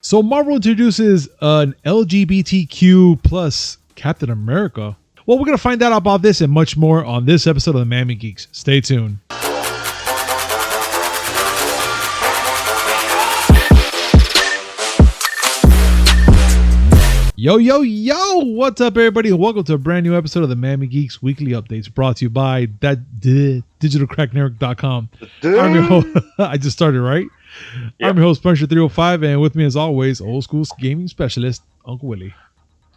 So Marvel introduces an LGBTQ plus Captain America. Well, we're going to find out about this and much more on this episode of the Miami Geeks. Stay tuned. Yo, what's up, everybody, and welcome to a brand new episode of the Miami Geeks Weekly Updates, brought to you by digitalcracknetwork.com. I'm your host. I just started, right? Yep. I'm your host, Punisher 305, and with me, as always, old school gaming specialist, Uncle Willie.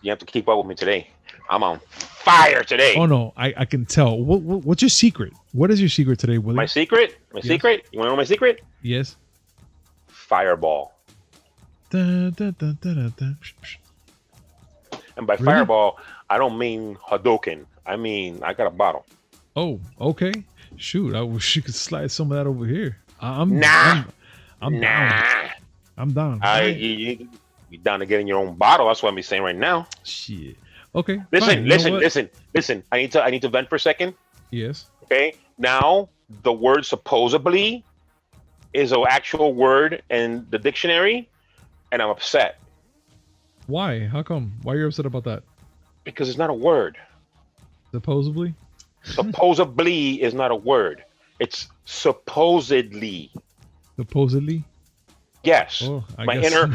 You have to keep up with me today. I'm on fire today. Oh, no, I can tell. What's your secret? What is your secret today, Willie? My secret? Yes. Secret? You want to know my secret? Yes. Fireball. Da, da, da, da, da, da. And by fireball, I don't mean Hadouken. I mean, I got a bottle. Oh, okay. Shoot, I wish you could slide some of that over here. I'm nah. down. I'm down. You down to getting your own bottle? That's what I'm saying right now. Shit. Okay. Listen. I need to vent for a second. Yes. Okay. Now the word supposedly is an actual word in the dictionary, and I'm upset. Why? How come? Why are you upset about that? Because it's not a word. Supposedly? Supposedly is not a word. It's supposedly. Supposedly? Yes. Oh, my inner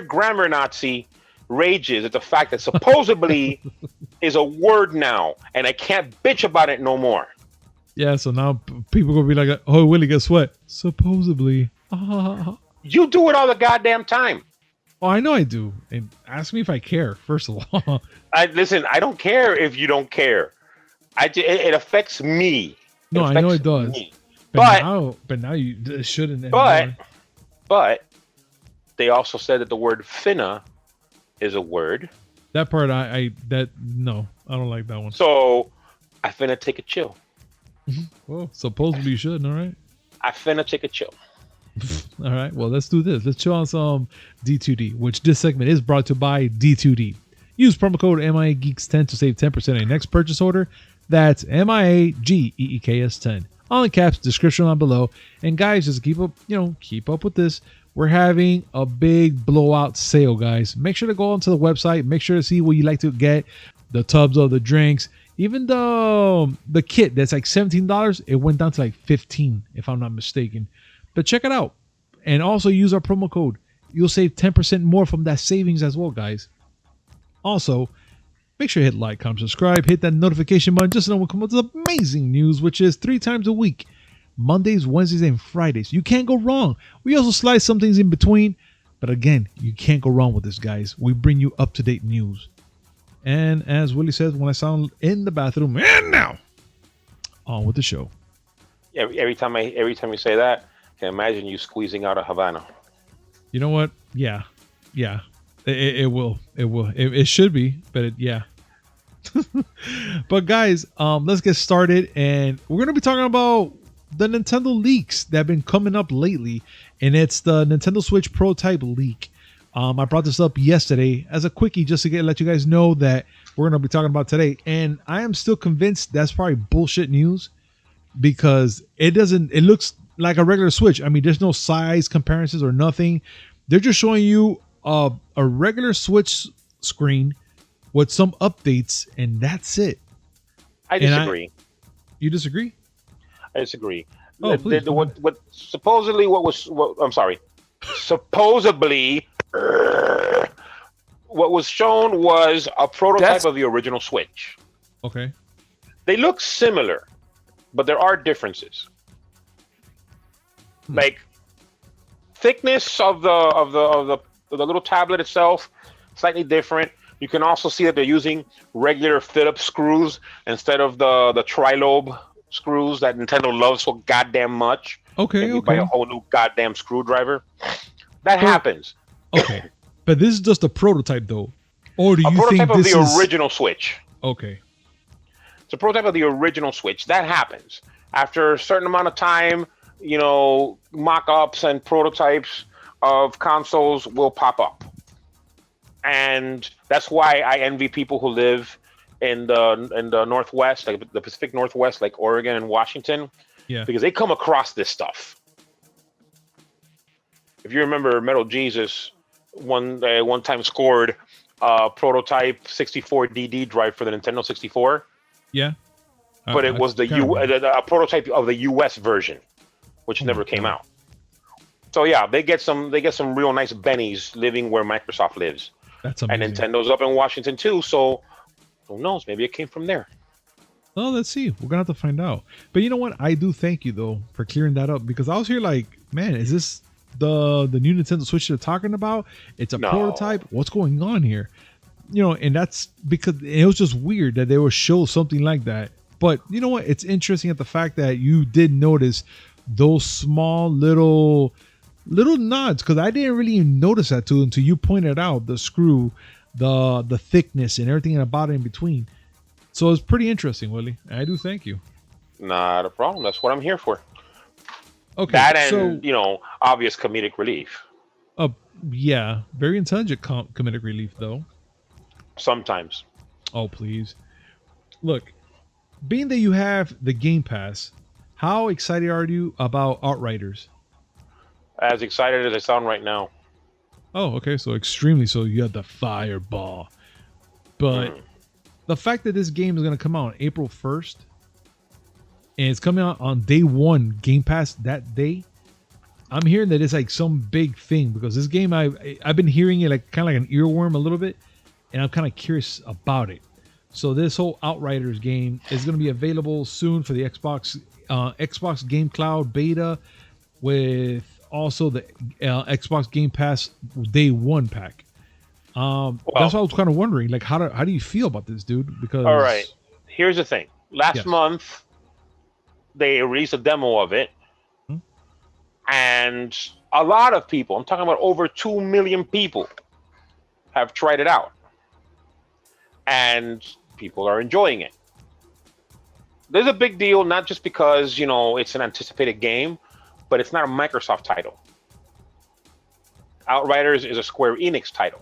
grammar Nazi rages at the fact that supposedly is a word now, and I can't bitch about it no more. Yeah, so now people are gonna be like, "Oh, Willie, guess what? Supposedly." You do it all the goddamn time. Oh, I know I do. And ask me if I care, first of all. I don't care if you don't care. It affects me. No, I know it does. Me. But now you shouldn't. But they also said that the word finna is a word. That part, no, I don't like that one. So I finna take a chill. Well, supposedly you should, all right? I finna take a chill. All right, well, let's do this. Let's chill on some D2D, which this segment is brought to you by D2D. Use promo code MIAGeeks10 to save 10% on your next purchase order. That's MIAGEEKS10. All in caps, description on below. And guys, just keep up with this. We're having a big blowout sale, guys. Make sure to go onto the website. Make sure to see what you like to get. The tubs of the drinks. Even the kit that's like $17, it went down to like $15, if I'm not mistaken. But check it out. And also use our promo code. You'll save 10% more from that savings as well, guys. Also, make sure you hit like, comment, subscribe, hit that notification button just so we come up with amazing news, which is 3 times a week. Mondays, Wednesdays, and Fridays. You can't go wrong. We also slice some things in between. But again, you can't go wrong with this, guys. We bring you up-to-date news. And as Willie says, when I sound in the bathroom, and now, on with the show. Every time you say that, I can imagine you squeezing out a Havana. You know what? Yeah. It will. It should be, but yeah. But guys, let's get started, and we're gonna be talking about the Nintendo leaks that have been coming up lately, and it's the Nintendo Switch prototype leak. I brought this up yesterday as a quickie just to let you guys know that we're gonna be talking about today, and I am still convinced that's probably bullshit news because it looks like a regular Switch. I mean, there's no size comparisons or nothing. They're just showing you a regular Switch screen with some updates, and that's it. I disagree. You disagree? I disagree. Oh, please. Supposedly what was shown was a prototype of the original Switch. Okay. They look similar, but there are differences. Like thickness of the little tablet itself, slightly different. You can also see that they're using regular Phillips screws instead of the tri-lobe screws that Nintendo loves so goddamn much. Okay. You buy a whole new goddamn screwdriver. That happens. Okay, but this is just a prototype, though, or do you think this is a prototype of the original Switch? Okay, it's a prototype of the original Switch. That happens after a certain amount of time. You know, mock-ups and prototypes of consoles will pop up, and that's why I envy people who live in the Northwest, like the Pacific Northwest, like Oregon and Washington, Yeah. Because they come across this stuff. if you remember, Metal Jesus one time scored a prototype 64DD drive for the Nintendo 64, Yeah. but it was a prototype of the US version, which never came out. So yeah, they get some real nice bennies living where Microsoft lives. That's amazing. And Nintendo's up in Washington too, so who knows? Maybe it came from there. Well, let's see. We're gonna have to find out. But you know what? I do thank you though for clearing that up, because I was here like, man, is this the new Nintendo Switch they're talking about? It's a prototype. What's going on here? You know, and that's because it was just weird that they would show something like that. But you know what? It's interesting at the fact that you did notice those small little nods, because I didn't really even notice that too until you pointed out the screw, the thickness, and everything about it in between. So it's pretty interesting, Willie. I do thank you. Not a problem. That's what I'm here for. Okay. That and obvious comedic relief. Yeah, very intelligent comedic relief though. Sometimes. Oh please. Look, being that you have the Game Pass, how excited are you about Outriders? As excited as I sound right now. Oh, okay. So extremely so. You have the fireball. But the fact that this game is going to come out on April 1st and it's coming out on day one, Game Pass that day, I'm hearing that it's like some big thing, because this game, I've been hearing it like kind of like an earworm a little bit, and I'm kind of curious about it. So this whole Outriders game is going to be available soon for the Xbox Game Cloud beta, with also the Xbox Game Pass day one pack. That's why I was kind of wondering, like, how do you feel about this, dude? Because all right, here's the thing. Last month, they released a demo of it, and a lot of people, I'm talking about over 2 million people, have tried it out, and people are enjoying it. There's a big deal, not just because it's an anticipated game, but it's not a Microsoft title. Outriders is a Square Enix title.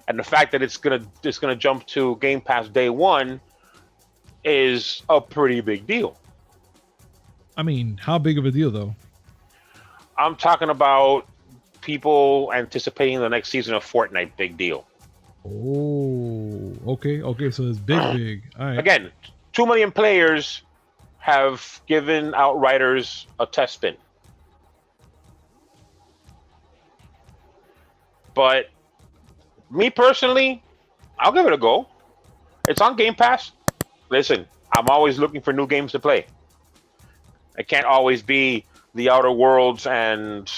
And the fact that it's gonna jump to Game Pass day one is a pretty big deal. I mean, how big of a deal though? I'm talking about people anticipating the next season of Fortnite. Big deal. Oh, okay. So it's big. All right. Again, 2 million players have given Outriders a test spin. But me personally, I'll give it a go. It's on Game Pass. Listen, I'm always looking for new games to play. It can't always be the Outer Worlds and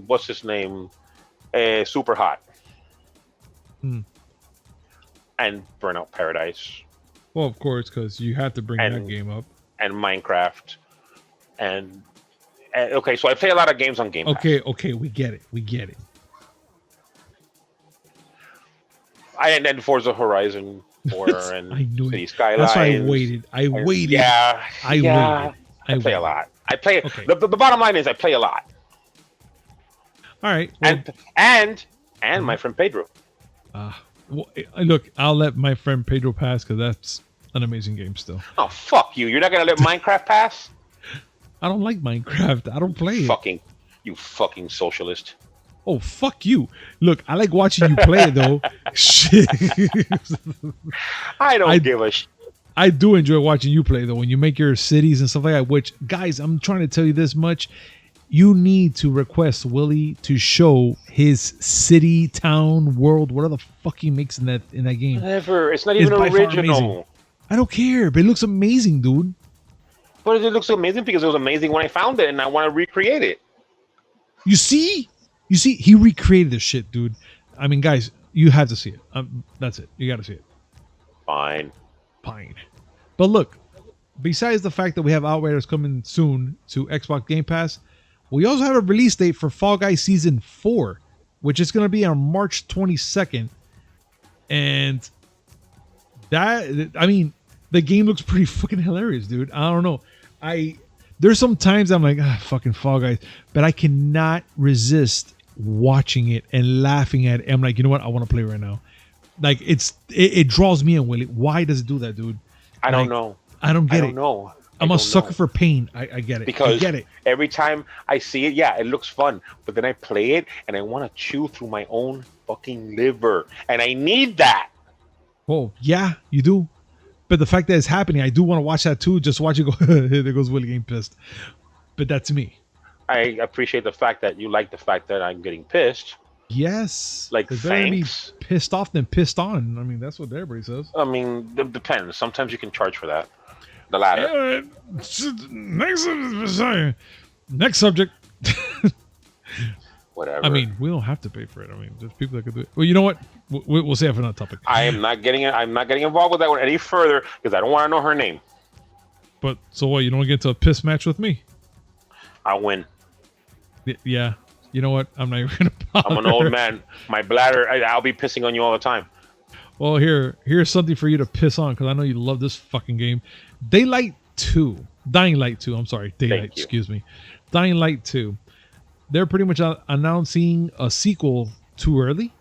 what's his name? Super Hot. And Burnout Paradise. Well, of course, because you have to bring that game up. And Minecraft. And okay, so I play a lot of games on Game Pass. Okay, we get it. And then Forza Horizon 4 and City Skylines. That's why I waited. I waited. I play a lot. The bottom line is I play a lot. All right. Well, and my friend Pedro. Well, look, I'll let my friend Pedro pass, because that's an amazing game still. Oh, fuck you. You're not going to let Minecraft pass? I don't like Minecraft. I don't play it. You fucking socialist. Oh, fuck you. Look, I like watching you play it, though. Shit. I don't give a shit. I do enjoy watching you play, though, when you make your cities and stuff like that, which, guys, I'm trying to tell you this much. You need to request Willie to show his city, town, world, whatever the fuck he makes in that game. Never. It's not even original. I don't care, but it looks amazing, dude. But it looks amazing because it was amazing when I found it, and I want to recreate it. You see, he recreated this shit, dude. I mean, guys, you have to see it. That's it. You got to see it. Fine. But look, besides the fact that we have Outriders coming soon to Xbox Game Pass, we also have a release date for Fall Guys Season 4, which is going to be on March 22nd. And that, I mean, the game looks pretty fucking hilarious, dude. I don't know. There's some times I'm like, fucking Fall Guys, but I cannot resist watching it and laughing at it. I'm like, you know what? I want to play right now. Like, it draws me in, Willie. Why does it do that, dude? I don't know. I don't get it. I don't know. I'm a don't sucker know. for pain. I get it. I Because get it. every time I see it, yeah, it looks fun. But then I play it and I want to chew through my own fucking liver. And I need that. Oh, yeah, you do. But the fact that it's happening, I do want to watch that too. Just watch it go. There goes Willie getting pissed. But that's me. I appreciate the fact that you like the fact that I'm getting pissed. Yes. Like, It's better to be thanks. pissed off than pissed on. I mean, that's what everybody says. I mean, it depends. Sometimes you can charge for that. The latter. Next subject. Whatever. I mean, we don't have to pay for it. I mean, there's people that could do it. Well, you know what? We'll save it for another topic. I am not getting. I'm not getting involved with that one any further because I don't want to know her name. But so what? You don't get into a piss match with me? I win. Yeah. You know what? I'm not even gonna bother. I'm an old man. My bladder. I'll be pissing on you all the time. Well, here's something for you to piss on because I know you love this fucking game. Dying Light 2. I'm sorry. Daylight. Excuse me. Dying Light 2. They're pretty much announcing a sequel too early.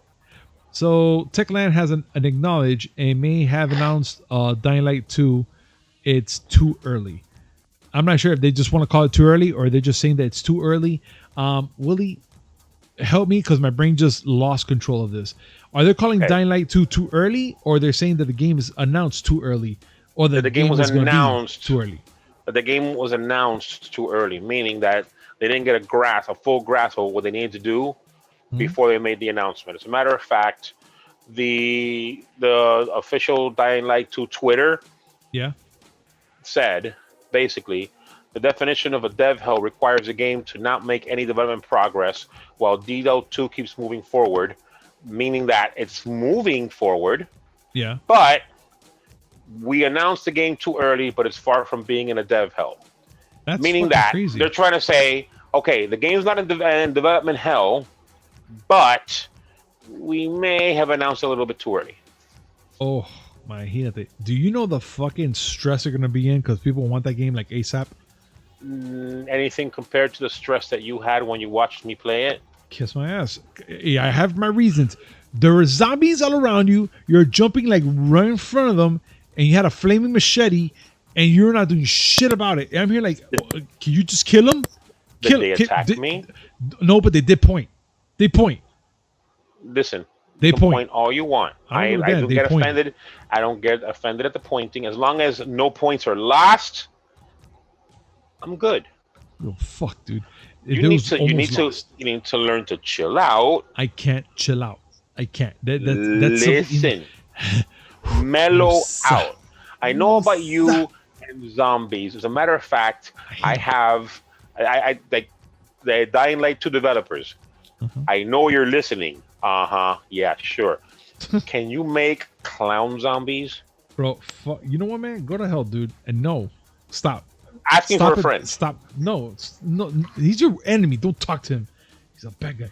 So Techland has an acknowledged and may have announced Dying Light 2. It's too early. I'm not sure if they just want to call it too early or they're just saying that it's too early. Willie, help me because my brain just lost control of this. Are they calling Dying Light 2 too early, or they're saying that the game is announced too early, or that the game was announced too early? The game was announced too early, meaning that they didn't get a full grasp of what they needed to do before they made the announcement. As a matter of fact, the official Dying Light 2 Twitter said basically the definition of a dev hell requires a game to not make any development progress while DDL 2 keeps moving forward, meaning that it's moving forward. Yeah. But we announced the game too early, but it's far from being in a dev hell. That's meaning that crazy. They're trying to say, okay, the game's not in development hell, but we may have announced a little bit too early. Oh my, do you know the fucking stress they're gonna be in because people want that game like ASAP? Anything compared to the stress that you had when you watched me play it? Kiss my ass. Yeah, I have my reasons. There are zombies all around you. You're jumping like right in front of them, and you had a flaming machete, and you're not doing shit about it. And I'm here like, can you just kill them? Did they attack me? No, but they did point. They point. Listen, they you can point all you want. I don't get offended. I don't get offended at the pointing. As long as no points are lost, I'm good. Oh, fuck, dude. You need to learn to chill out. I can't chill out. I can't. That's listen. Mellow out. I know about you and zombies. As a matter of fact, I like the Dying Light 2 developers. I know you're listening. Yeah, sure. Can you make clown zombies? Bro, you know what, man? Go to hell, dude. And no, stop. Asking for a friend. Stop. No. He's your enemy. Don't talk to him. He's a bad guy.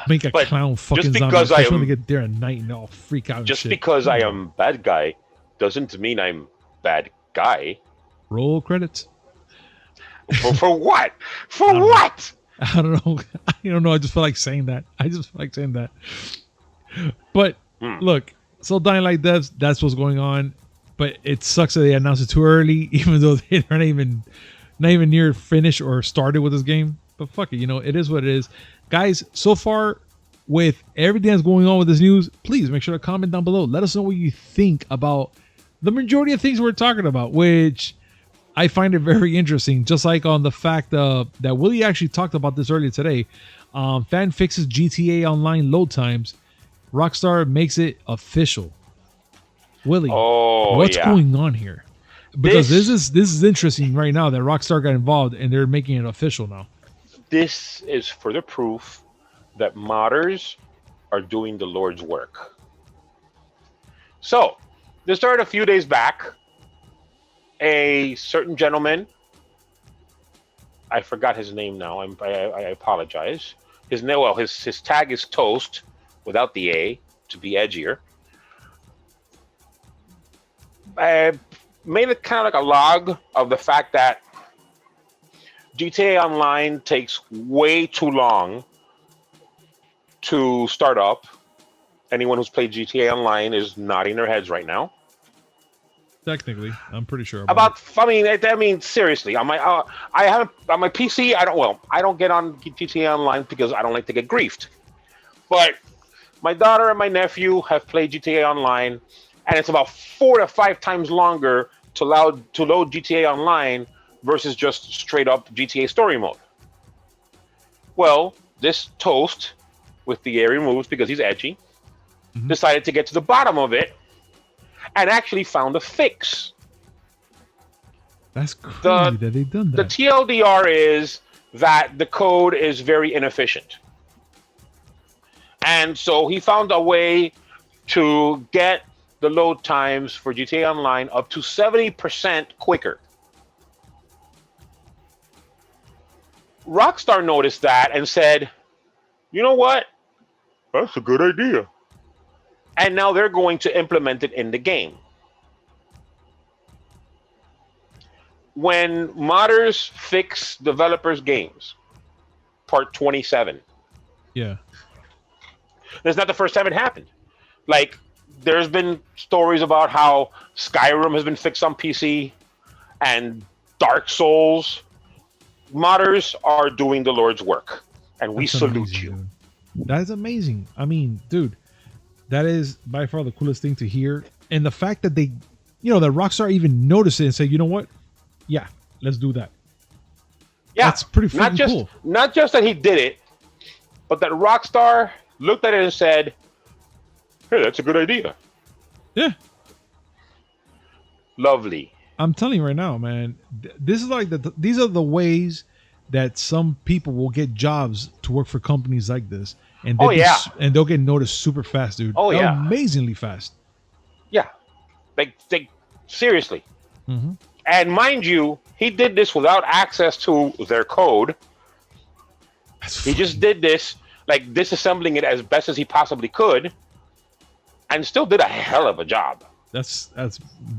Make a clown fucking zombie. Especially when they get there at night and they'll freak out. Just because I am bad guy doesn't mean I'm bad guy. Roll credits. For what? For what? I don't know. I just feel like saying that. But look, so Dying Light devs, that's what's going on. But it sucks that they announced it too early, even though they're not even near finished or started with this game. But fuck it, it is what it is. Guys, so far with everything that's going on with this news, please make sure to comment down below. Let us know what you think about the majority of things we're talking about, which I find it very interesting. Just like on the fact that Willie actually talked about this earlier today. Fan fixes GTA Online load times. Rockstar makes it official. Willie, what's going on here? Because this is interesting right now that Rockstar got involved and they're making it official now. This is further proof that modders are doing the Lord's work. So, this started a few days back. A certain gentleman, I forgot his name now. I apologize. His name, his tag is Toast without the A to be edgier. I made it kind of like a log of the fact that GTA Online takes way too long to start up. Anyone who's played GTA Online is nodding their heads right now. Technically, I'm pretty sure I mean, seriously, on my I haven't on my PC. I don't get on GTA Online because I don't like to get griefed. But my daughter and my nephew have played GTA Online, and it's about 4 to 5 times longer to load GTA Online versus just straight up GTA Story mode. Well, this toast with the airy moves because he's edgy decided to get to the bottom of it and actually found a fix. That's crazy that they've done that. The TLDR is that the code is very inefficient. And so he found a way to get the load times for GTA Online up to 70% quicker. Rockstar noticed that and said, you know what? That's a good idea. And now they're going to implement it in the game. When modders fix developers' games, part 27. Yeah. That's not the first time it happened. Like, there's been stories about how Skyrim has been fixed on PC and Dark Souls. Modders are doing the Lord's work, and we salute you. Dude. That is amazing. I mean, dude, that is by far the coolest thing to hear. And the fact that they, that Rockstar even noticed it and said, you know what? Yeah, let's do that. Yeah, that's pretty freaking cool. Not just that he did it, but that Rockstar looked at it and said, hey, that's a good idea. Yeah. Lovely. I'm telling you right now, man, this is like these are the ways that some people will get jobs to work for companies like this. And and they'll get noticed super fast, dude. Oh, yeah. Amazingly fast. Yeah. They seriously. Mm-hmm. And mind you, he did this without access to their code. He just did this, like disassembling it as best as he possibly could, and still did a hell of a job. That's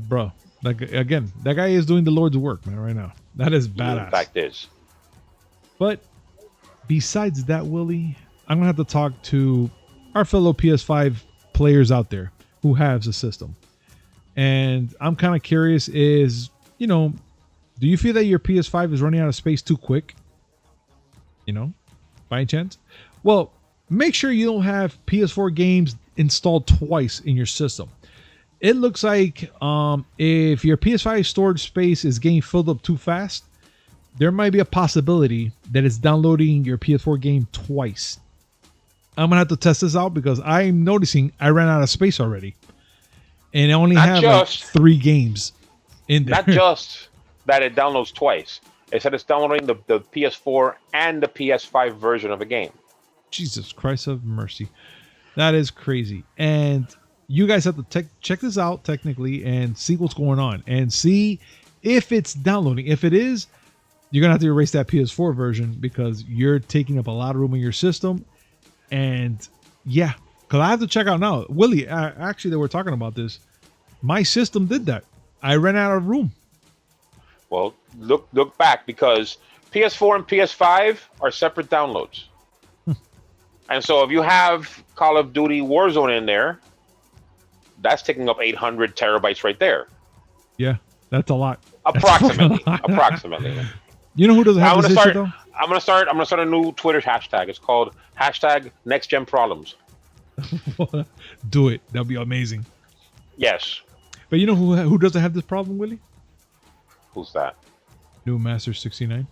bro. Like, again, that guy is doing the Lord's work, man, right now. That is badass. In fact, is. But besides that, Willie, I'm gonna have to talk to our fellow PS5 players out there who have the system, and I'm kind of curious: do you feel that your PS5 is running out of space too quick? By any chance? Well, make sure you don't have PS4 games installed twice in your system. It looks like if your PS5 storage space is getting filled up too fast, there might be a possibility that it's downloading your PS4 game twice. I'm going to have to test this out because I'm noticing I ran out of space already. And I only have like 3 games in there. Not just that it downloads twice. It said it's downloading the PS4 and the PS5 version of a game. Jesus Christ of mercy. That is crazy. And you guys have to check this out technically and see what's going on and see if it's downloading. If it is, you're going to have to erase that PS4 version because you're taking up a lot of room in your system. And yeah, because I have to check out now. Willie, actually, they were talking about this. My system did that. I ran out of room. Well, look back because PS4 and PS5 are separate downloads. And so if you have Call of Duty Warzone in there, that's taking up 800 terabytes right there. Yeah, that's a lot. Approximately. You know who doesn't have this issue, though? I'm gonna start a new Twitter hashtag. It's called #NextGenProblems. Do it. That'll be amazing. Yes. But you know who doesn't have this problem, Willie? Who's that? New Master 69.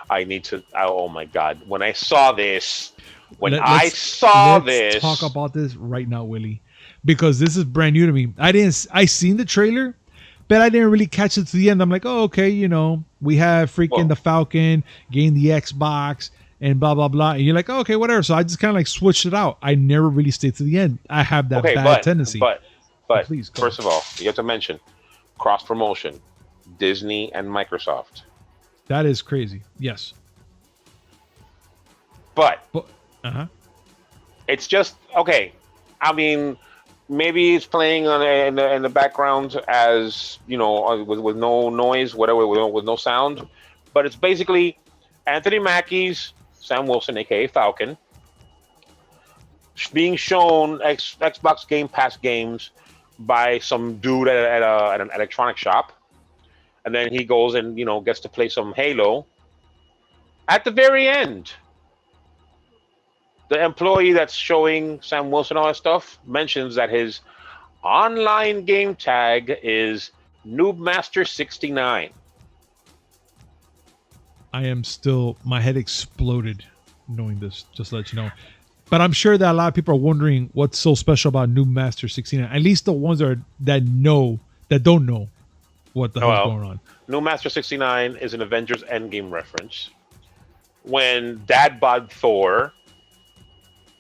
I need to. Oh my God! When I saw this, let's talk about this right now, Willie, because this is brand new to me. I seen the trailer, but I didn't really catch it to the end. I'm like, oh, okay, we have freaking the Falcon getting the Xbox and blah blah blah, and you're like, oh, okay, whatever. So I just kind of like switched it out. I never really stayed to the end. I have that bad tendency. But please, first of all, you have to mention cross promotion, Disney and Microsoft. That is crazy. Yes. But it's just okay. I mean, maybe it's playing in the background as with no noise, whatever, with no sound. But it's basically Anthony Mackie's Sam Wilson, aka Falcon, being shown Xbox Game Pass games by some dude at an electronic shop, and then he goes and gets to play some Halo. At the very end, the employee that's showing Sam Wilson all that stuff mentions that his online game tag is Noobmaster69. I am still, my head exploded knowing this, just to let you know. But I'm sure that a lot of people are wondering what's so special about Noob Master 69. At least the ones that don't know what the hell's going on. Noobmaster69 is an Avengers Endgame reference. When Dad bod Thor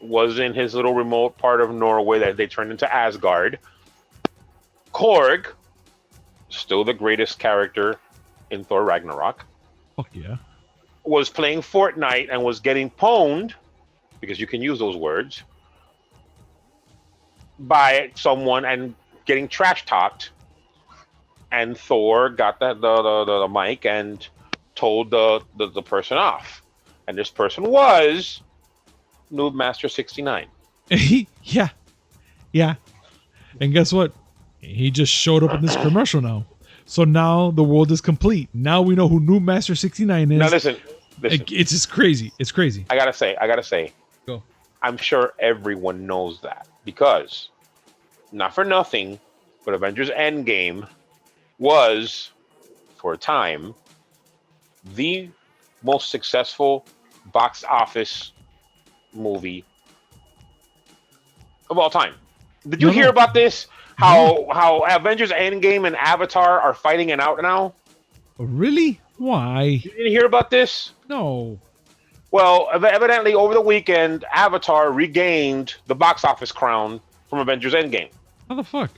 was in his little remote part of Norway that they turned into Asgard, Korg, still the greatest character in Thor Ragnarok, Fuck yeah. was playing Fortnite and was getting pwned, because you can use those words, by someone and getting trash talked. And Thor got the mic and told the person off. And this person was Noobmaster69. Yeah. Yeah. And guess what? He just showed up in this commercial now. So now the world is complete. Now we know who Noob Master 69 is. Now listen. It's just crazy. It's crazy. I gotta say. Go. I'm sure everyone knows that, because, not for nothing, but Avengers Endgame was, for a time, the most successful box office movie of all time. Did you hear about this? How Avengers Endgame and Avatar are fighting it out now? Really? Why? You didn't hear about this? No. Well, evidently over the weekend, Avatar regained the box office crown from Avengers Endgame. How the fuck?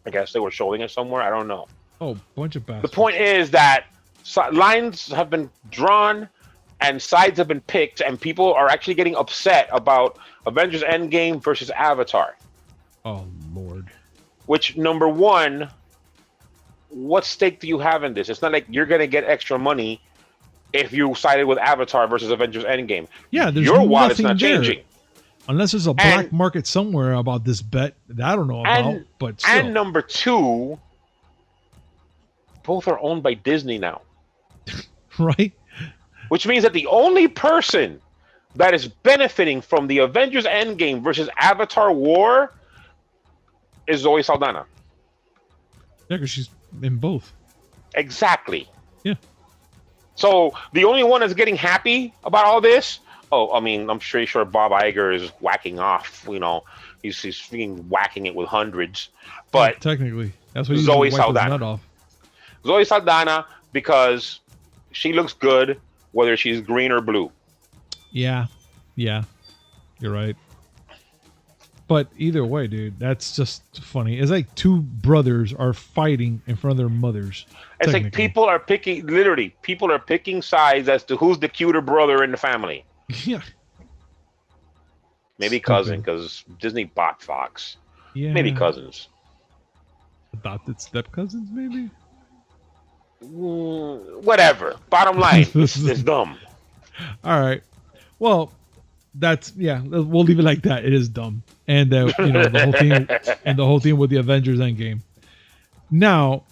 I guess they were showing it somewhere. I don't know. Oh, bunch of bastards. The point is that lines have been drawn and sides have been picked, and people are actually getting upset about Avengers Endgame versus Avatar. Oh, Lord. Which, number one, what stake do you have in this? It's not like you're going to get extra money if you sided with Avatar versus Avengers Endgame. Yeah, there's your wallet's nothing not there. changing. Unless there's a black market somewhere about this bet that I don't know about. But still. And number two, both are owned by Disney now. Right? Which means that the only person that is benefiting from the Avengers Endgame versus Avatar war is Zoe Saldana. Yeah, because she's in both. Exactly. Yeah. So the only one that's getting happy about all this, I mean, I'm pretty sure Bob Iger is whacking off. He's whacking it with hundreds. But technically, that's what Zoe Saldana. Saldana. Nut off. Zoe Saldana, because she looks good whether she's green or blue. Yeah, you're right. But either way, dude, that's just funny. It's like two brothers are fighting in front of their mothers. It's like people are picking sides as to who's the cuter brother in the family. Yeah. Maybe cousin, because Disney bought Fox. Yeah. Maybe cousins. Adopted step cousins, maybe? Whatever. Bottom line, it's dumb. All right. Well, we'll leave it like that. It is dumb. And the whole thing with the Avengers Endgame. Now,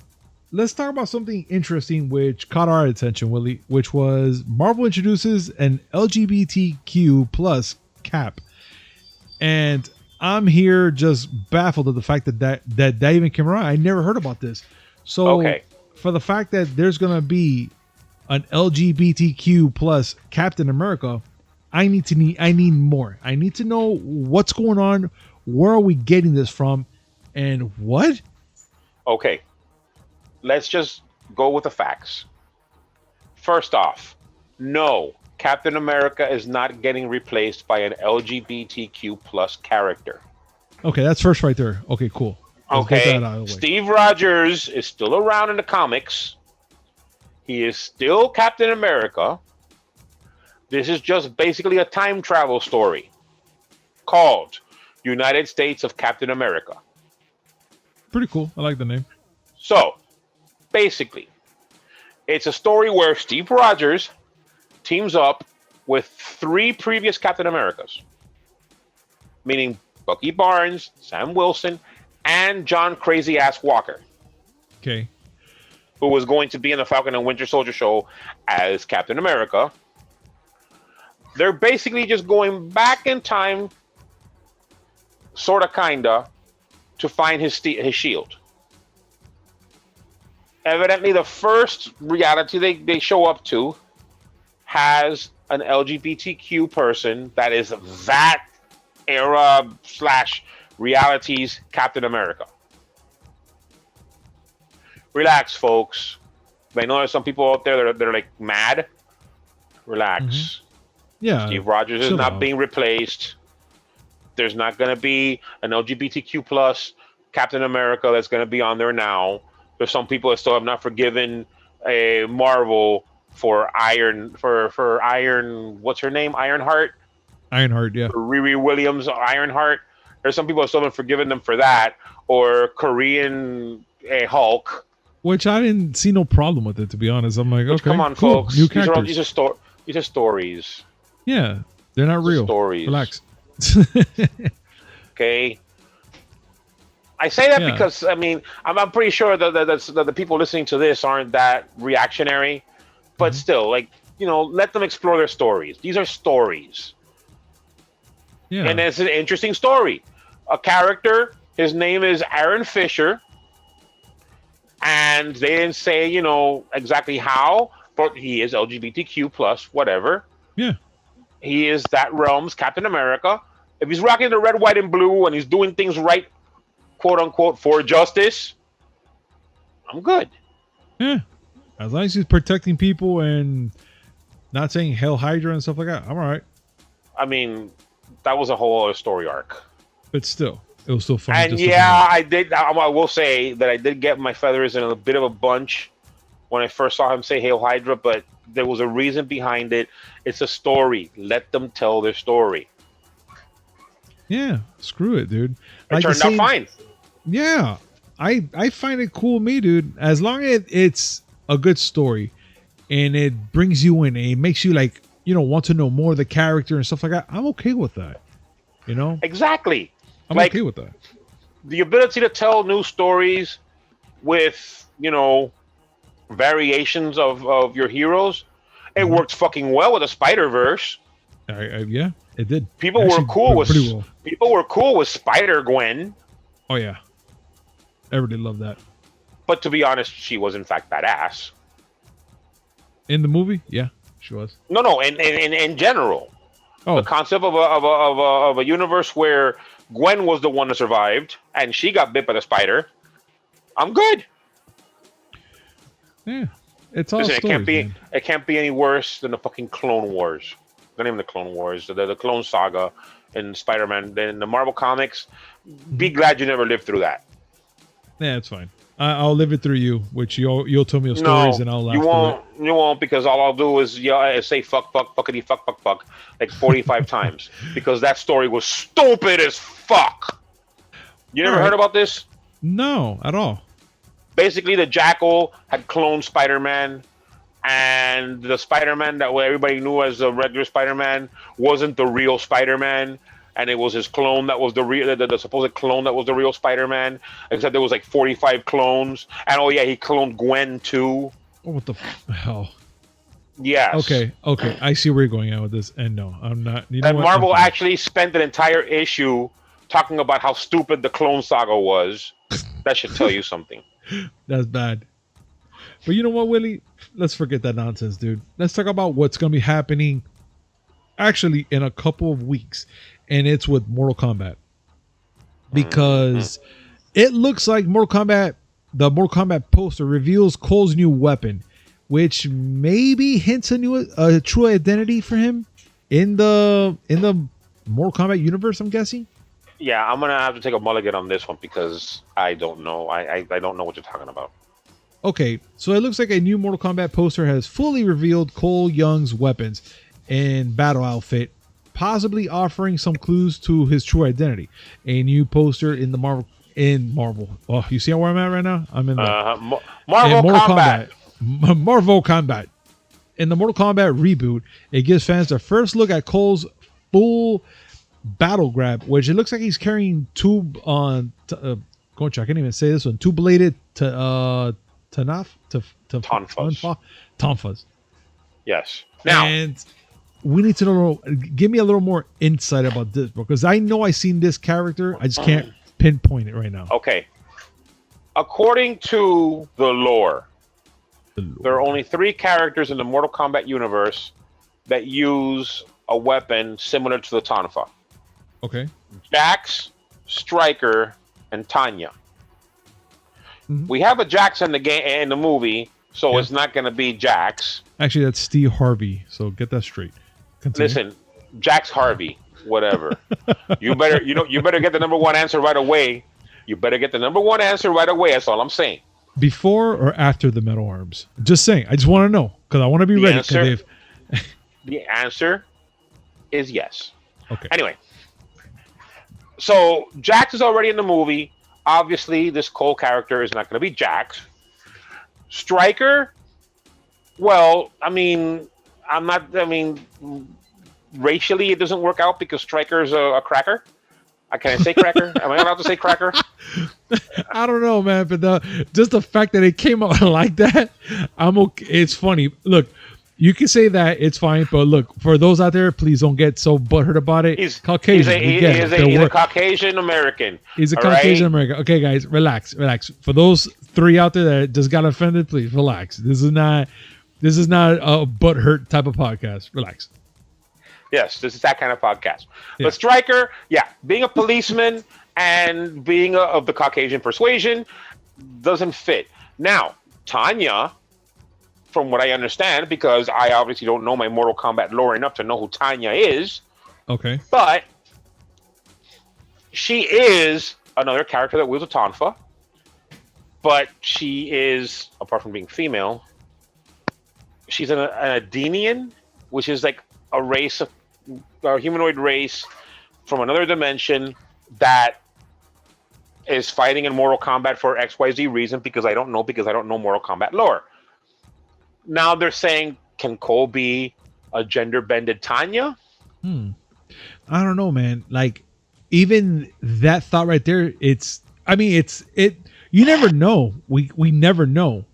let's talk about something interesting which caught our attention, Willie, which was Marvel introduces an LGBTQ plus cap. And I'm here just baffled at the fact that even came around. I never heard about this. So for the fact that there's going to be an LGBTQ plus Captain America, I need more. I need to know what's going on. Where are we getting this from? And what? Okay. Let's just go with the facts. First off, no, Captain America is not getting replaced by an LGBTQ plus character. Okay, that's first right there. Okay, cool. Okay, Steve Rogers is still around in the comics. He is still Captain America. This is just basically a time travel story called United States of Captain America. Pretty cool. I like the name. So, basically, it's a story where Steve Rogers teams up with 3 previous Captain Americas, meaning Bucky Barnes, Sam Wilson, and John Crazy Ass Walker, Okay. who was going to be in the Falcon and Winter Soldier show as Captain America. They're basically just going back in time, sort of, kinda, to find his shield. Evidently, the first reality they show up to has an LGBTQ person that is that era / reality's Captain America. Relax, folks. I know there's some people out there that are like mad. Relax. Mm-hmm. Yeah. Steve Rogers is not being replaced. There's not going to be an LGBTQ plus Captain America that's going to be on there now. There's some people that still have not forgiven a Marvel for for Iron. What's her name? Ironheart. Ironheart, yeah. Riri Williams, Ironheart. There's some people that still haven't forgiven them for that, or Korean Hulk. Which I didn't see no problem with it, to be honest. I'm like, okay, come on, cool. folks. New These characters. These are stories. Yeah, they're not real. Stories. Relax. Okay. I say that because I'm pretty sure that the people listening to this aren't that reactionary, but still, let them explore their stories. These are stories. Yeah. And it's an interesting story. A character, his name is Aaron Fisher, and they didn't say, exactly how, but he is LGBTQ plus whatever. Yeah. He is that realm's Captain America. If he's rocking the red, white, and blue and he's doing things right, quote unquote, for justice, I'm good. Yeah. As long as he's protecting people and not saying Hell Hydra and stuff like that, I'm all right. I mean, that was a whole other story arc. But still, it was still fun. And I will say that I did get my feathers in a bit of a bunch when I first saw him say Hail Hydra, but there was a reason behind it. It's a story. Let them tell their story. Yeah, screw it, dude. It turned out fine. Yeah, I find it cool, dude. As long as it's a good story and it brings you in and it makes you want to know more of the character and stuff like that, I'm okay with that. Exactly. I'm okay with that. The ability to tell new stories with, variations of your heroes, it worked fucking well with the Spider-Verse. Yeah, it did. People were cool with Spider-Gwen. Oh yeah, everybody loved that. But to be honest, she was in fact badass. In the movie, yeah, she was. No, in general. Oh. The concept of a universe where Gwen was the one that survived and she got bit by the spider. I'm good. Yeah, it's all. Listen, stories, it can't be any worse than the fucking Clone Wars. The name of the Clone Wars, the Clone Saga in Spider-Man, in the Marvel comics. Be glad you never lived through that. Yeah, it's fine. I'll live it through you, which you'll tell me stories and I'll laugh. You won't, because all I'll do is say fuck, fuckity, fuck, like 45 times, because that story was stupid as fuck. You never heard about this? No, at all. Basically, the Jackal had cloned Spider-Man, and the Spider-Man that everybody knew as the regular Spider-Man wasn't the real Spider-Man. And it was his clone that was the supposed clone that was the real Spider-Man. Except there was like 45 clones. And he cloned Gwen too. Oh, what the hell? Yes. Okay. I see where you're going at with this. And no, I'm not. And Marvel actually spent an entire issue talking about how stupid the Clone Saga was. That should tell you something. That's bad. But you know what, Willie? Let's forget that nonsense, dude. Let's talk about what's going to be happening actually in a couple of weeks. And it's with Mortal Kombat. Because it looks like the Mortal Kombat poster reveals Cole's new weapon, which maybe hints a true identity for him in the Mortal Kombat universe, I'm guessing. Yeah, I'm gonna have to take a mulligan on this one because I don't know. I don't know what you're talking about. Okay, so it looks like a new Mortal Kombat poster has fully revealed Cole Young's weapons and battle outfit, possibly offering some clues to his true identity. A new poster in Marvel. Oh, you see where I'm at right now? I'm in the Marvel Kombat. Marvel Kombat. In the Mortal Kombat reboot, it gives fans their first look at Cole's full battle grab, which it looks like he's carrying two Coach, I can't even say this one. Two-bladed tonfas. Yes. Now, And we need to know. Give me a little more insight about this, because I know I've seen this character. I just can't pinpoint it right now. okay. According to the lore, there are only 3 characters in the Mortal Kombat universe that use a weapon similar to the Tonfa. Okay. Jax, Stryker, and Tanya. Mhm. We have a Jax in the game in the movie, so Yeah. it's not going to be Jax. Actually, that's Steve Harvey. So get that straight. Continue. Listen, Jax Harvey, whatever. You better get the number 1 answer right away. You better get the number 1 answer right away. That's all I'm saying. Before or after the metal arms? Just saying. I just want to know because I want to be ready. The answer is yes. Okay. Anyway, so Jax is already in the movie. Obviously, this Cole character is not going to be Jax. Stryker, well, racially it doesn't work out because Stryker's a cracker. Can I say cracker? Am I allowed to say cracker? I don't know, man, but just the fact that it came out like that, I'm okay. It's funny. Look, you can say that, it's fine, but look, for those out there, please don't get so butthurt about it. He's Caucasian. He's a Caucasian American. He's a all Caucasian right? American. Okay, guys, relax. For those 3 out there that just got offended, please relax. This is not a butthurt type of podcast. Relax. Yes, this is that kind of podcast. Yeah. But Stryker, being a policeman and being of the Caucasian persuasion doesn't fit. Now, Tanya, from what I understand, because I obviously don't know my Mortal Kombat lore enough to know who Tanya is, Okay. but she is another character that wields a tonfa, but she is, apart from being female, she's an Adenian, which is like a humanoid race from another dimension that is fighting in Mortal Kombat for XYZ reason, because I don't know Mortal Kombat lore. Now they're saying, can Cole be a gender-bended Tanya? I don't know, man. Like, even that thought right there, you never know. We never know.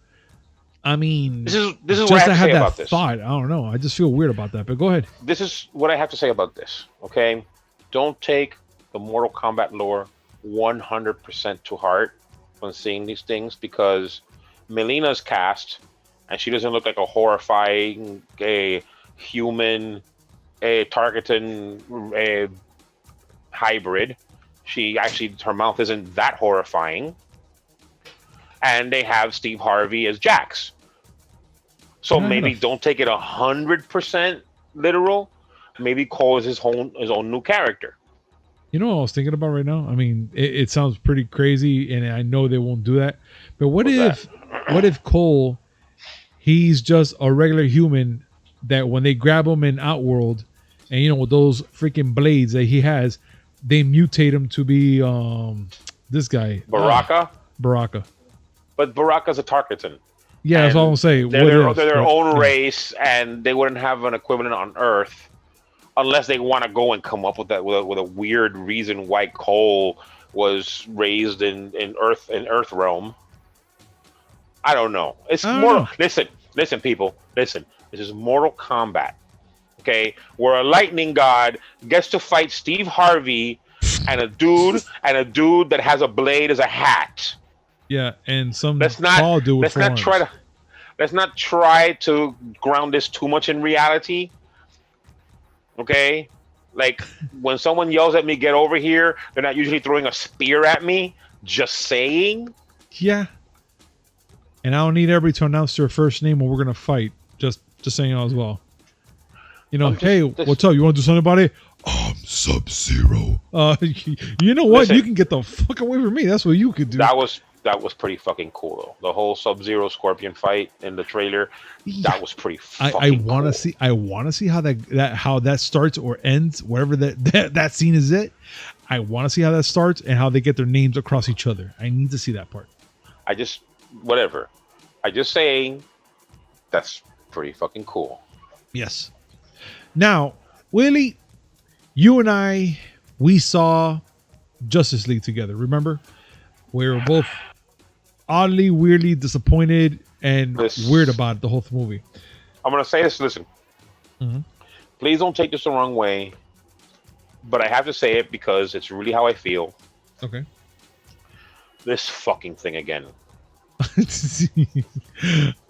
I mean, this is what just I have to say about this. Thought, I don't know. I just feel weird about that. But go ahead. This is what I have to say about this. Okay, don't take the Mortal Kombat lore 100% to heart when seeing these things, because Melina's cast, and she doesn't look like a horrifying human Targeton hybrid. Her mouth isn't that horrifying. And they have Steve Harvey as Jax. So maybe don't take it 100% literal. Maybe Cole is his own new character. You know what I was thinking about right now? I mean, it sounds pretty crazy, and I know they won't do that. But what if Cole, he's just a regular human that when they grab him in Outworld, and with those freaking blades that he has, they mutate him to be this guy, Baraka. But Baraka's a Targeton. Yeah, that's all I'm saying. They're their own race, and they wouldn't have an equivalent on Earth unless they want to go and come up with a weird reason why Cole was raised in Earth realm. I don't know. It's more. Listen, people. Listen. This is Mortal Kombat. Okay, where a lightning god gets to fight Steve Harvey and a dude that has a blade as a hat. Yeah, and let's not try to ground this too much in reality. Okay? Like, when someone yells at me, "Get over here," they're not usually throwing a spear at me. Just saying. Yeah. And I don't need everybody to announce their first name when we're gonna fight. Just saying as well. Hey, what's up? You want to do something about it? I'm Sub-Zero. You know what? Listen, you can get the fuck away from me. That's what you could do. That was pretty fucking cool, though. The whole Sub-Zero Scorpion fight in the trailer, that was pretty fucking cool. I want to see how that starts or ends, wherever that scene is. I want to see how that starts and how they get their names across each other. I need to see that part. I just saying, that's pretty fucking cool. Yes. Now, Willie, you and I, we saw Justice League together. Remember? We were both oddly, weirdly disappointed and This, weird about the whole movie. I'm gonna say this. Listen, Mhm. please don't take this the wrong way, but I have to say it because it's really how I feel. Okay. This fucking thing again.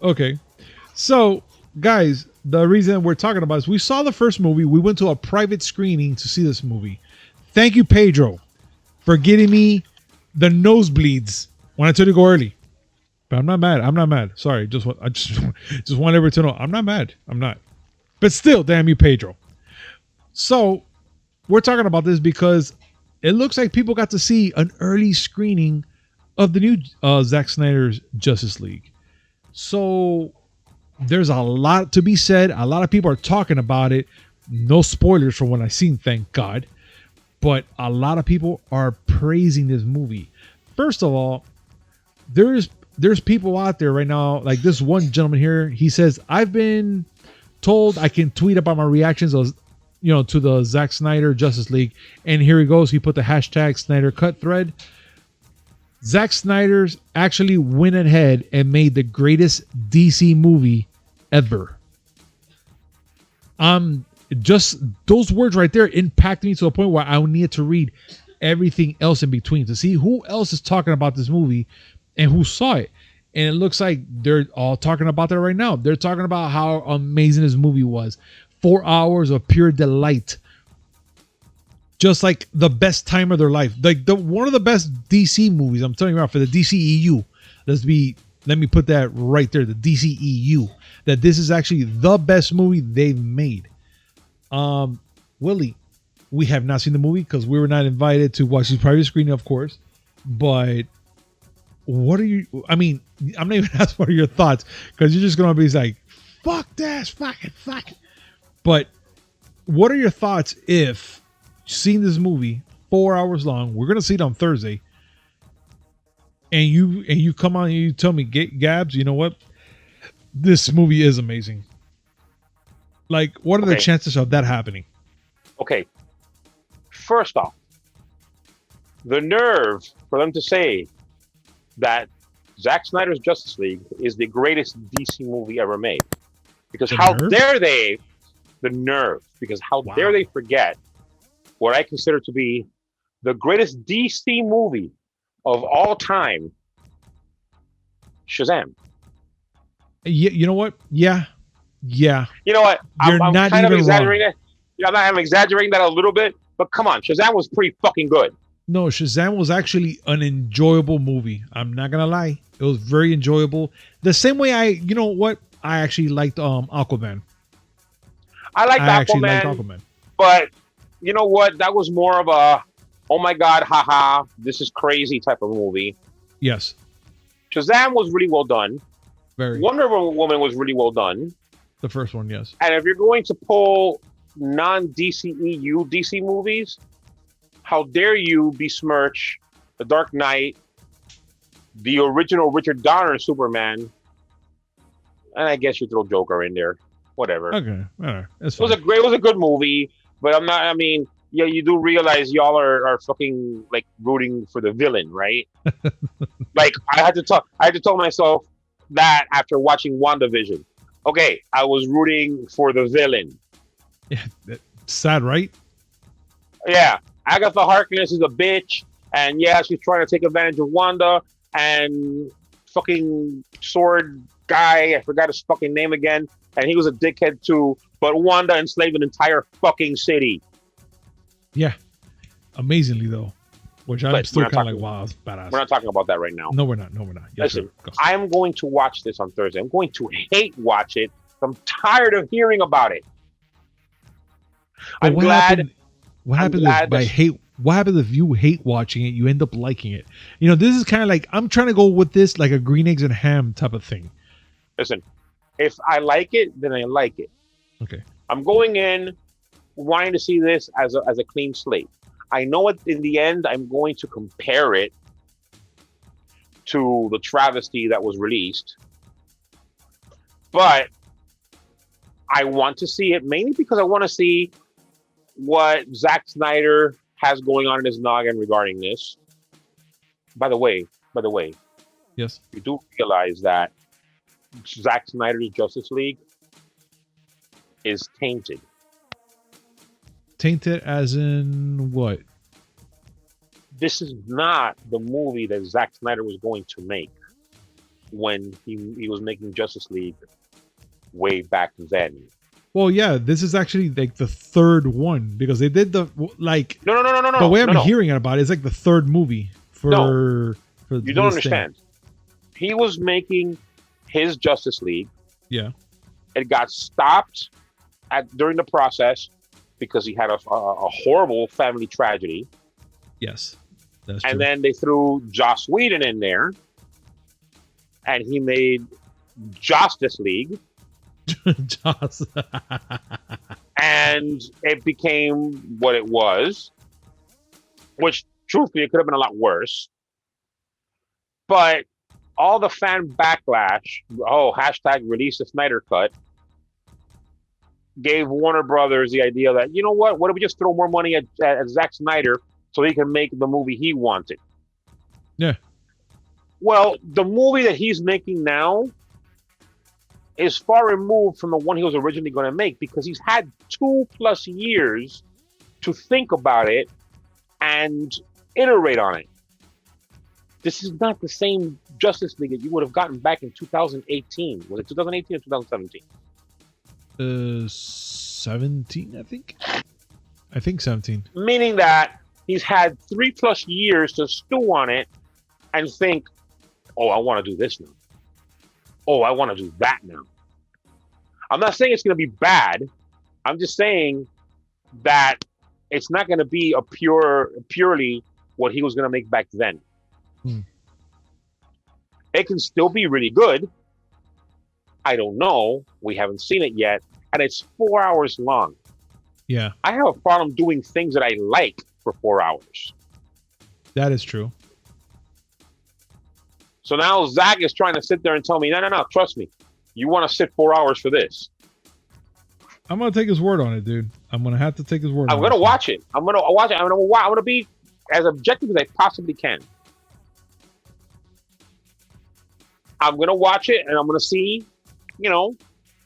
Okay. So, guys, the reason we're talking about is we saw the first movie. We went to a private screening to see this movie. Thank you, Pedro, for getting me the nosebleeds when I told you to go early. But I'm not mad. I'm not mad. Sorry. I just want everyone to know I'm not mad. I'm not. But still, damn you, Pedro. So, we're talking about this because it looks like people got to see an early screening of the new Zack Snyder's Justice League. So there's a lot to be said. A lot of people are talking about it. No spoilers from what I've seen, thank God. But a lot of people are praising this movie. First of all, there's people out there right now, like this one gentleman here. He says, I've been told I can tweet about my reactions of, to the Zack Snyder Justice League. And here he goes. He put the hashtag Snyder Cut thread. Zack Snyder's actually went ahead and made the greatest DC movie ever. Just those words right there impact me to a point where I needed to read everything else in between to see who else is talking about this movie and who saw it. And it looks like they're all talking about that right now. They're talking about how amazing this movie was. 4 hours of pure delight. Just like the best time of their life. Like one of the best DC movies, I'm telling you right, for the DCEU. Let me put that right there, the DCEU. That this is actually the best movie they've made. Willie, we have not seen the movie because we were not invited to watch the private screening, of course. But what are you, I'm not even asking what are your thoughts because you're just going to be like, fuck this, fuck it. But what are your thoughts if seeing this movie 4 hours long, we're gonna see it on Thursday, and you come on and you tell me, Gabs, you know what, this movie is amazing. Like, what are the chances of that happening? Okay, first off, the nerve for them to say that Zack Snyder's Justice League is the greatest DC movie ever made, because how dare they, the nerve, because how dare they forget what I consider to be the greatest DC movie of all time, Shazam. You know what? Yeah. You know what? I'm not kind of even exaggerating that. Yeah, I'm exaggerating that a little bit, but come on, Shazam was pretty fucking good. No, Shazam was actually an enjoyable movie. I'm not gonna lie. It was very enjoyable. The same way I actually liked Aquaman. I liked Aquaman. But you know what? That was more of a, oh my God, haha, this is crazy type of movie. Yes. Shazam was really well done. Very. Wonder Woman was really well done. The first one, yes. And if you're going to pull non-DCEU DC movies, how dare you besmirch The Dark Knight, the original Richard Donner Superman, and I guess you throw Joker in there. Whatever. Okay. All right. It was a good movie. But yeah, you do realize y'all are fucking like rooting for the villain, right? Like I had to tell myself that after watching WandaVision. Okay, I was rooting for the villain. Yeah, sad, right? Yeah, Agatha Harkness is a bitch, and yeah, she's trying to take advantage of Wanda, and fucking sword guy, I forgot his fucking name again, and he was a dickhead too. But Wanda enslaved an entire fucking city. Yeah. Amazingly, though. Which I'm still kind of like, wow, that's badass. We're not talking about that right now. No, we're not. Yes, listen, I'm going to watch this on Thursday. I'm going to hate watch it. I'm tired of hearing about it. What happens if you hate watching it, you end up liking it? This is kind of like, I'm trying to go with this like a green eggs and ham type of thing. Listen, if I like it, then I like it. Okay. I'm going in wanting to see this as a clean slate. I know in the end, I'm going to compare it to the travesty that was released. But I want to see it mainly because I want to see what Zack Snyder has going on in his noggin regarding this. By the way, Yes. you do realize that Zack Snyder's Justice League is tainted. Tainted as in what? This is not the movie that Zack Snyder was going to make when he was making Justice League way back then. Well, yeah, this is actually like the third one because they did the like No, no, no, no, no, the no, way I'm no, no. hearing about it is like the third movie for No. for You don't this thing. understand. He was making his Justice League. Yeah. It got stopped during the process because he had a horrible family tragedy. Yes. That's And true. then they threw Joss Whedon in there, and he made Justice League, Joss. and it became what it was, which truthfully it could have been a lot worse. But all the fan backlash, hashtag release the Snyder cut, gave Warner Brothers the idea that, you know what if we just throw more money at Zack Snyder so he can make the movie he wanted? Yeah. Well, the movie that he's making now is far removed from the one he was originally going to make because he's had 2+ years to think about it and iterate on it. This is not the same Justice League that you would have gotten back in 2018. Was it 2018 or 2017? 17, I think. I think 17. Meaning that he's had 3+ years to stew on it and think, oh, I want to do this now. Oh, I want to do that now. I'm not saying it's going to be bad. I'm just saying that it's not going to be purely what he was going to make back then. It can still be really good. I don't know. We haven't seen it yet. And it's 4 hours long. Yeah. I have a problem doing things that I like for 4 hours. That is true. So now Zack is trying to sit there and tell me, no, trust me. You want to sit 4 hours for this. I'm going to take his word on it, dude. I'm going to have to take his word I'm on going to it. watch it. I'm going to watch it. I'm going to be as objective as I possibly can. I'm going to watch it and I'm going to see,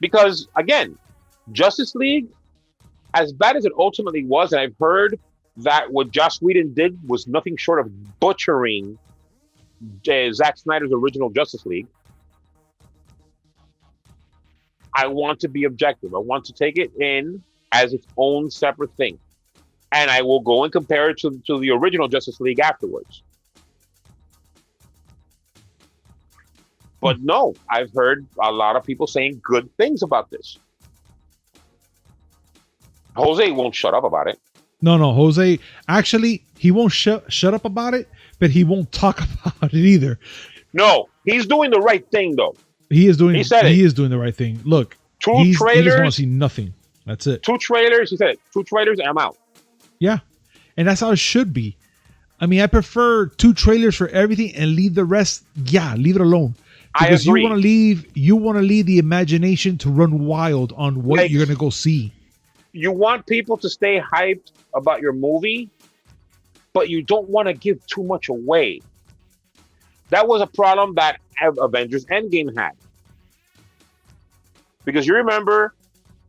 because again, Justice League, as bad as it ultimately was, and I've heard that what Joss Whedon did was nothing short of butchering Zack Snyder's original Justice League. I want to be objective. I want to take it in as its own separate thing. And I will go and compare it to the original Justice League afterwards. But no, I've heard a lot of people saying good things about this. Jose won't shut up about it. No, Jose. Actually, he won't shut up about it, but he won't talk about it either. No, he's doing the right thing, though. He is doing. He said he it. is doing the right thing. Look, Two he just want to trailers. see nothing. That's it. 2 trailers. He said it. 2 trailers, and I'm out. Yeah, and that's how it should be. I mean, I prefer 2 trailers for everything and leave the rest. Yeah, leave it alone. Because I agree. you want to leave the imagination to run wild on what Like, you're gonna go see. You want people to stay hyped about your movie, but you don't want to give too much away. That was a problem that Avengers Endgame had. Because you remember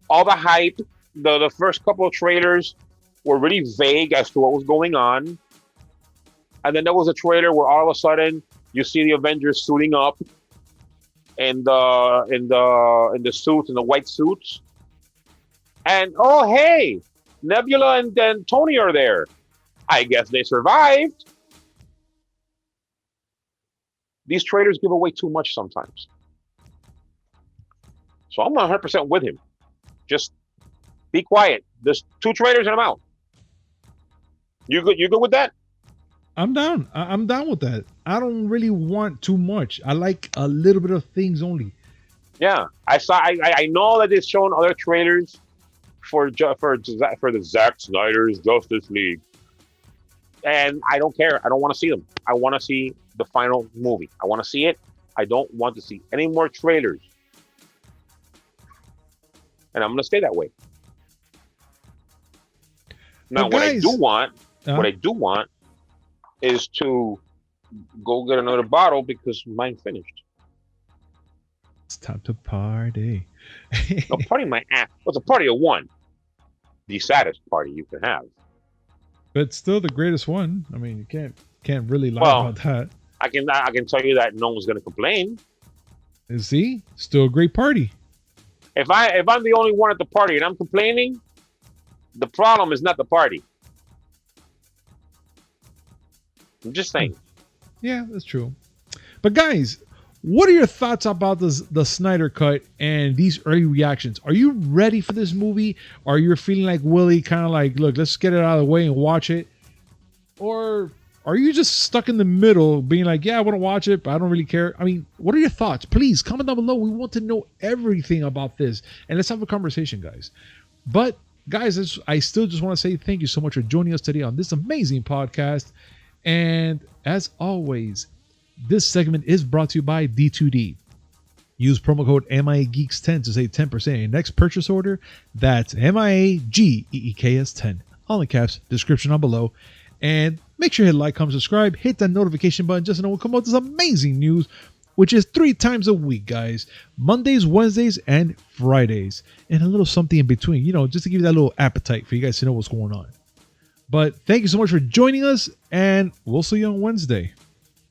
all the hype, the first couple of trailers were really vague as to what was going on. And then there was a trailer where all of a sudden you see the Avengers suiting up in the suits, in the white suits. And oh hey, Nebula and Tony are there. I guess they survived. These trailers give away too much sometimes. So I'm not 100% with him. Just be quiet. There's 2 trailers and I'm out. You good? You good with that? I'm down. I'm down with that. I don't really want too much. I like a little bit of things only. Yeah, I know that they've shown other trailers for the Zack Snyder's Justice League, and I don't care. I don't want to see them. I want to see the final movie. I want to see it. I don't want to see any more trailers, and I'm going to stay that way. Now, But guys, what I do want is to go get another bottle because mine finished. It's time to party. No, party my ass. Well, it's a party of one. The saddest party you can have. But still the greatest one. I mean, you can't really lie Well, about that. I can tell you that no one's gonna complain. And see, still a great party. If I'm the only one at the party and I'm complaining, the problem is not the party. I'm just saying. Yeah, that's true. But guys, what are your thoughts about the Snyder cut and these early reactions? Are you ready for this movie? Are you feeling like Willie, kind of like, look, let's get it out of the way and watch it? Or are you just stuck in the middle being like, yeah, I want to watch it, but I don't really care? I mean, what are your thoughts? Please comment down below. We want to know everything about this. And let's have a conversation, guys. But guys, I still just want to say thank you so much for joining us today on this amazing podcast. And as always, this segment is brought to you by D2D. Use promo code Miami Geeks 10 to save 10% on your next purchase order. That's MIAGEEKS 10. All in caps, description down below. And make sure you hit like, comment, subscribe, hit that notification button just to know when we come out with this amazing news, which is 3 times a week, guys. Mondays, Wednesdays, and Fridays. And a little something in between, just to give you that little appetite for you guys to know what's going on. But thank you so much for joining us, and we'll see you on Wednesday.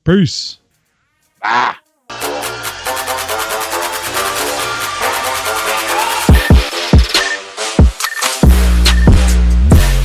Peace. Ah.